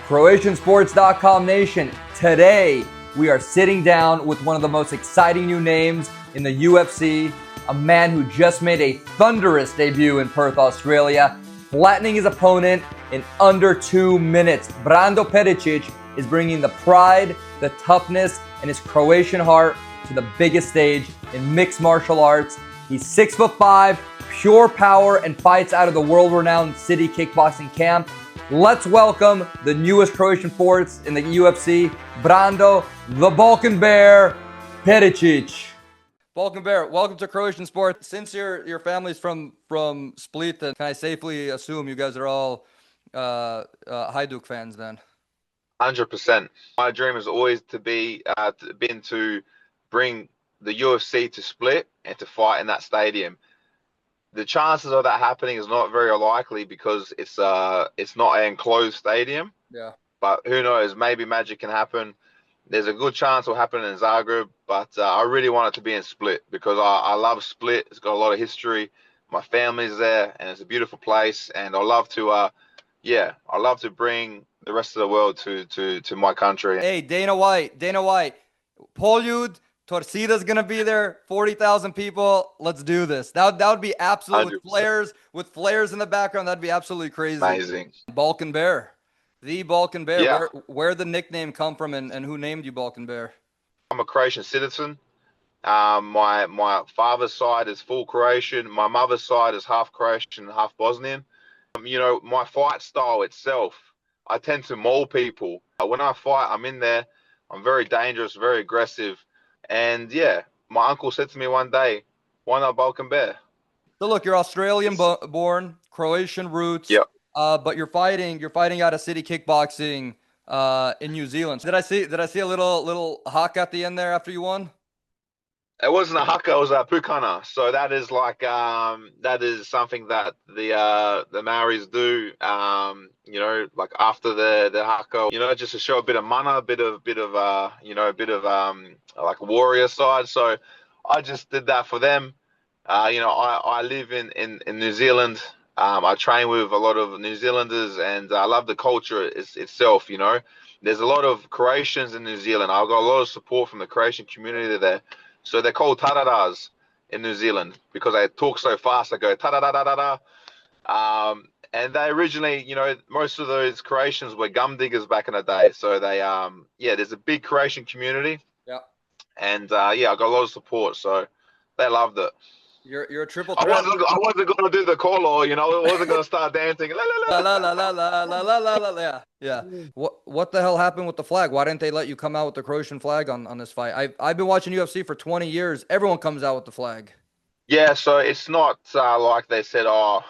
CroatianSports.com Nation. Today, we are sitting down with one of the most exciting new names in the UFC, a man who just made a thunderous debut in Perth, Australia, flattening his opponent in under 2 minutes. Brando Peričić is bringing the pride, the toughness, and his Croatian heart to the biggest stage in mixed martial arts. He's 6'5", pure power, and fights out of the world-renowned City Kickboxing Camp. Let's welcome the newest Croatian force in the UFC, Brando, the Balkan Bear, Peričić. Balkan Bear, welcome to Croatian Sports. Since your family's from Split, then can I safely assume you guys are all Hajduk fans then? 100%. My dream has always been to bring the UFC to Split and to fight in that stadium. The chances of that happening is not very likely because it's not an enclosed stadium. Yeah. But who knows? Maybe magic can happen. There's a good chance it'll happen in Zagreb, but I really want it to be in Split because I love Split. It's got a lot of history. My family's there, and it's a beautiful place. And I love to bring the rest of the world to my country. Hey, Dana White, Poljud, Torcida's gonna be there. 40,000 people. Let's do this. That would be absolute with flares in the background. That'd be absolutely crazy. Amazing. Balkan Bear, the Balkan Bear. Yeah. Where the nickname come from, and who named you Balkan Bear? I'm a Croatian citizen. My father's side is full Croatian. My mother's side is half Croatian, half Bosnian. My fight style itself, I tend to maul people. When I fight, I'm in there. I'm very dangerous, very aggressive. And yeah, my uncle said to me one day, "Why not Balkan Bear?" So look, you're Australian born, Croatian roots. Yep. But you're fighting out of City Kickboxing in New Zealand. Did I see a little haka at the end there after you won? It wasn't a haka, it was a pukana. So that is like that is something that the Maoris do. Like after the haka, just to show a bit of mana, a bit of like warrior side. So I just did that for them. I live in New Zealand. I train with a lot of New Zealanders, and I love the culture itself. There's a lot of Croatians in New Zealand. I've got a lot of support from the Croatian community there. So they're called taradas in New Zealand because they talk so fast. They go ta-da-da-da-da-da. And they originally, most of those Croatians were gum diggers back in the day. So they, there's a big Croatian community. Yeah. And I got a lot of support. So they loved it. You're a triple threat. I wasn't going to do the call or, I wasn't going to start dancing. La la la la la la la la la. Yeah. What the hell happened with the flag? Why didn't they let you come out with the Croatian flag on this fight? I've been watching UFC for 20 years. Everyone comes out with the flag. Yeah, so it's not like they said, "Oh,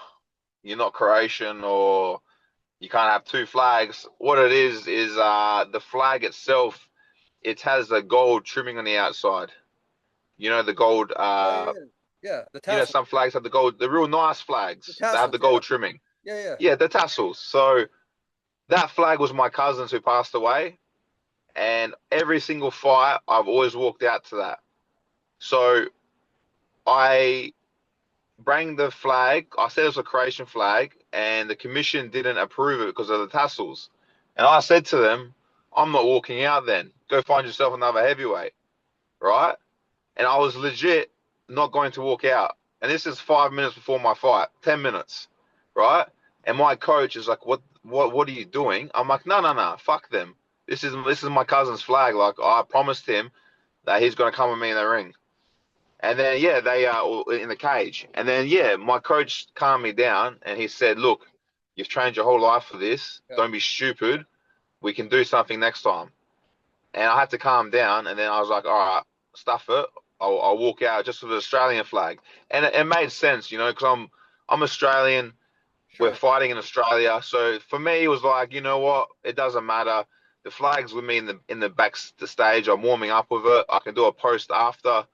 you're not Croatian or you can't have two flags." What it is the flag itself, it has a gold trimming on the outside. The gold Yeah, the tassels. Some flags have the gold, the real nice flags. They have the gold trimming. Yeah. Yeah, the tassels. So that flag was my cousin's who passed away. And every single fight, I've always walked out to that. So I bring the flag. I said it was a Croatian flag, and the commission didn't approve it because of the tassels. And I said to them, "I'm not walking out then. Go find yourself another heavyweight." Right? And I was legit not going to walk out. And this is 5 minutes before my fight, 10 minutes, right? And my coach is like, what are you doing? I'm like, no, fuck them. This is my cousin's flag. Like, I promised him that he's going to come with me in the ring. And then, they are in the cage. And then, my coach calmed me down and he said, "Look, you've trained your whole life for this. Yeah. Don't be stupid. We can do something next time." And I had to calm down. And then I was like, all right, stuff it. I'll walk out just with the Australian flag. And it made sense, because I'm Australian. Sure. We're fighting in Australia. So for me, it was like, you know what? It doesn't matter. The flag's with me in the back the stage. I'm warming up with it. I can do a post after.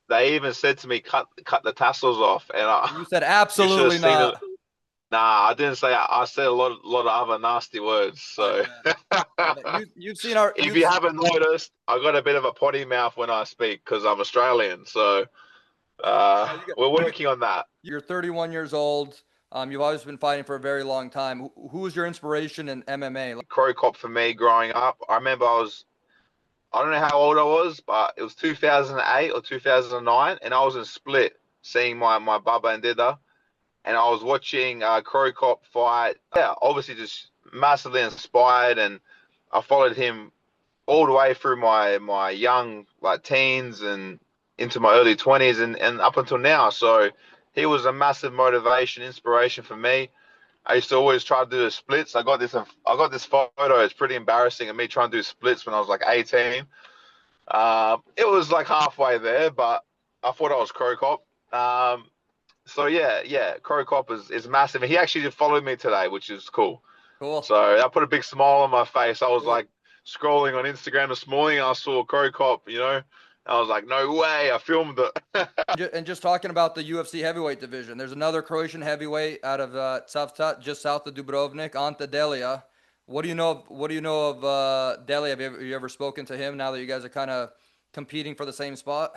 They even said to me, cut the tassels off. And you said absolutely not. Nah, I didn't say. I said a lot of other nasty words. So you've seen our. If you haven't noticed, I got a bit of a potty mouth when I speak because I'm Australian. So we're working on that. You're 31 years old. You've always been fighting for a very long time. Who was your inspiration in MMA? CroCop for me growing up. I remember I don't know how old I was, but it was 2008 or 2009, and I was in Split seeing my Baba and Dida, and I was watching CroCop fight. Yeah, obviously just massively inspired, and I followed him all the way through my young like teens and into my early 20s and up until now. So he was a massive motivation, inspiration for me. I used to always try to do the splits. I got this photo. It's pretty embarrassing of me trying to do splits when I was like 18. It was like halfway there, but I thought I was CroCop. So yeah, CroCop is massive. And he actually just followed me today, which is cool. Cool. So that put a big smile on my face. I was Cool. like scrolling on Instagram this morning, and I saw CroCop, I was like, no way, I filmed it. And just talking about the UFC heavyweight division, there's another Croatian heavyweight out of just south of Dubrovnik, Ante Delia. What do you know of Delia? Have you ever spoken to him now that you guys are kind of competing for the same spot?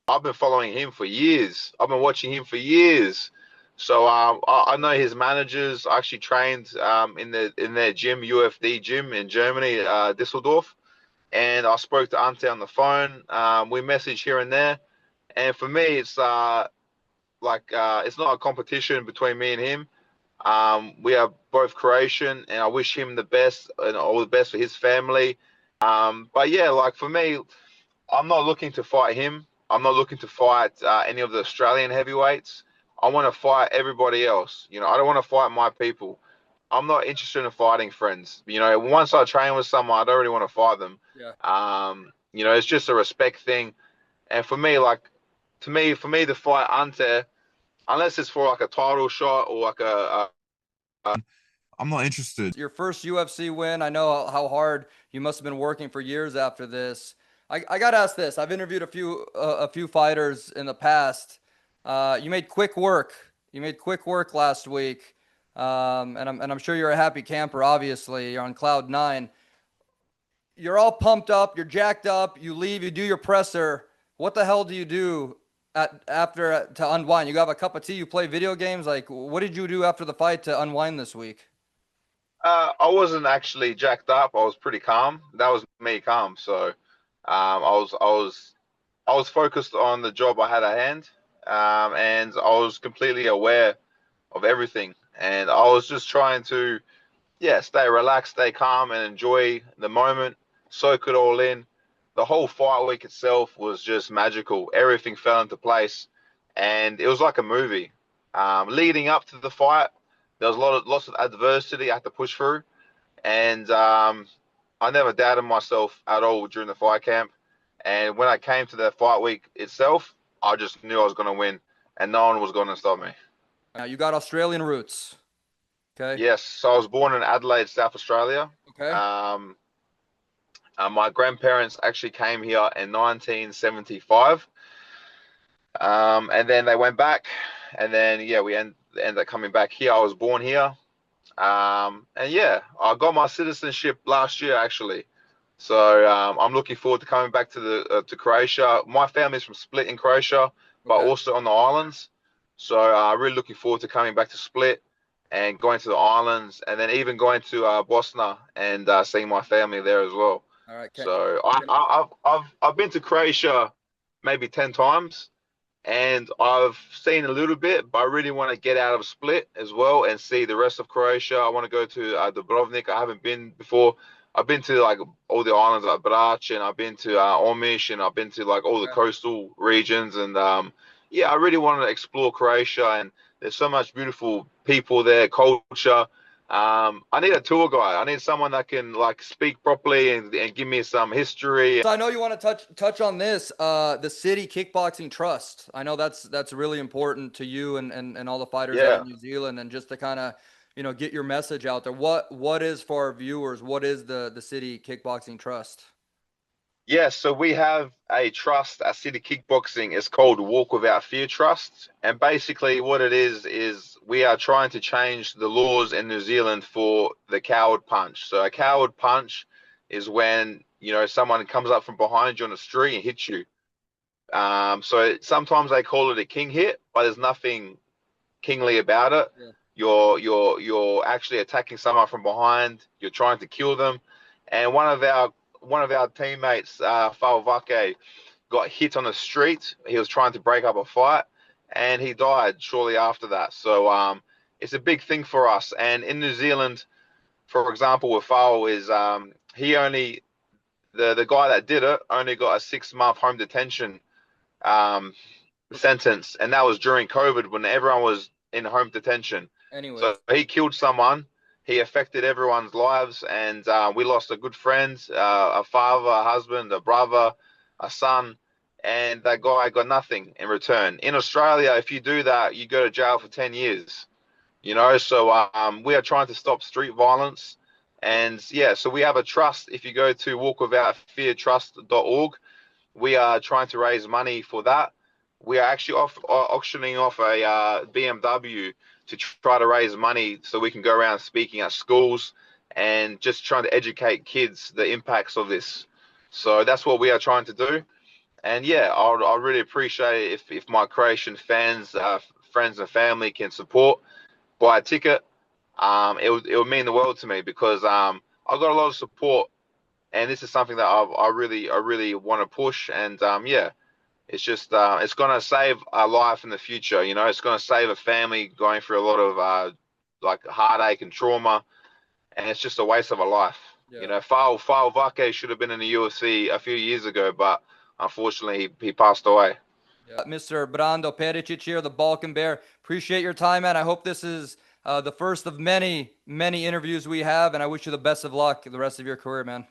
I've been following him for years. I've been watching him for years. So I know his managers. I actually trained in their gym, UFD gym in Germany, Düsseldorf, and I spoke to Ante on the phone. We message here and there, and for me, it's it's not a competition between me and him. We are both Croatian, and I wish him the best and all the best for his family. But yeah, like for me, I'm not looking to fight him. I'm not looking to fight any of the Australian heavyweights. I want to fight everybody else. I don't want to fight my people. I'm not interested in fighting friends. Once I train with someone, I don't really want to fight them. Yeah. It's just a respect thing. And for me, for me to fight Ante, unless it's for like a title shot or like I'm not interested. Your first UFC win. I know how hard you must have been working for years after this. I got to ask this. I've interviewed a few fighters in the past. You made quick work. You made quick work last week. And I'm sure you're a happy camper. Obviously, you're on cloud nine. You're all pumped up. You're jacked up. You leave. You do your presser. What the hell do you do after to unwind? You have a cup of tea. You play video games. Like, what did you do after the fight to unwind this week? I wasn't actually jacked up. I was pretty calm. That was me calm. So I was focused on the job I had at hand, and I was completely aware of everything. And I was just trying to, yeah, stay relaxed, stay calm, and enjoy the moment, soak it all in. The whole fight week itself was just magical. Everything fell into place, and it was like a movie. Leading up to the fight, there was lots of adversity I had to push through, and I never doubted myself at all during the fight camp. And when I came to the fight week itself, I just knew I was going to win, and no one was going to stop me. Now you got Australian roots. Okay. Yes, so I was born in Adelaide, South Australia. Okay. My grandparents actually came here in 1975, and then they went back, and then yeah, we ended up coming back here. I was born here, and yeah, I got my citizenship last year actually. So I'm looking forward to coming back to Croatia. My family's from Split in Croatia, but Okay. also on the islands. So I'm really looking forward to coming back to Split and going to the islands, and then even going to Bosnia and seeing my family there as well. All right. So I've been to Croatia maybe 10 times, and I've seen a little bit, but I really want to get out of Split as well and see the rest of Croatia. I want to go to Dubrovnik. I haven't been before. I've been to like all the islands like Brač, and I've been to Omiš, and I've been to like all the coastal regions, and yeah, I really want to explore Croatia, and there's so much beautiful people there, culture. I need a tour guide. I need someone that can like speak properly and give me some history. So I know you want to touch on this, the City Kickboxing Trust. I know that's really important to you and all the fighters out in New Zealand, and just to kind of get your message out there. What is for our viewers? What is the City Kickboxing Trust? Yes, so we have a trust at City Kickboxing. It's called Walk Without Fear Trust. And basically what it is we are trying to change the laws in New Zealand for the coward punch. So a coward punch is when, someone comes up from behind you on the street and hits you. So sometimes they call it a king hit, but there's nothing kingly about it. you're actually attacking someone from behind. You're trying to kill them. And one of our teammates, Falvake, got hit on the street. He was trying to break up a fight, and he died shortly after that. So it's a big thing for us. And in New Zealand, for example, with Fal is he only the guy that did it only got a 6-month home detention sentence, and that was during COVID when everyone was in home detention. Anyways. So he killed someone. He affected everyone's lives, and we lost a good friend, a father, a husband, a brother, a son, and that guy got nothing in return. In Australia, if you do that, you go to jail for 10 years. So we are trying to stop street violence. And yeah, so we have a trust. If you go to walkwithoutfeartrust.org, we are trying to raise money for that. We are actually auctioning off a BMW to try to raise money so we can go around speaking at schools and just trying to educate kids the impacts of this. So that's what we are trying to do. And yeah, I'll really appreciate it if my Croatian fans, friends and family can support, buy a ticket. It would mean the world to me because I've got a lot of support, and this is something that I really want to push. And yeah, it's just it's gonna save a life in the future. It's gonna save a family going through a lot of like heartache and trauma, and it's just a waste of a life. Yeah. Fal Vake should have been in the UFC a few years ago, but unfortunately he passed away. Yeah. Mr. Brando Peričić here, the Balkan Bear. Appreciate your time, man. I hope this is the first of many, many interviews we have, and I wish you the best of luck the rest of your career, man.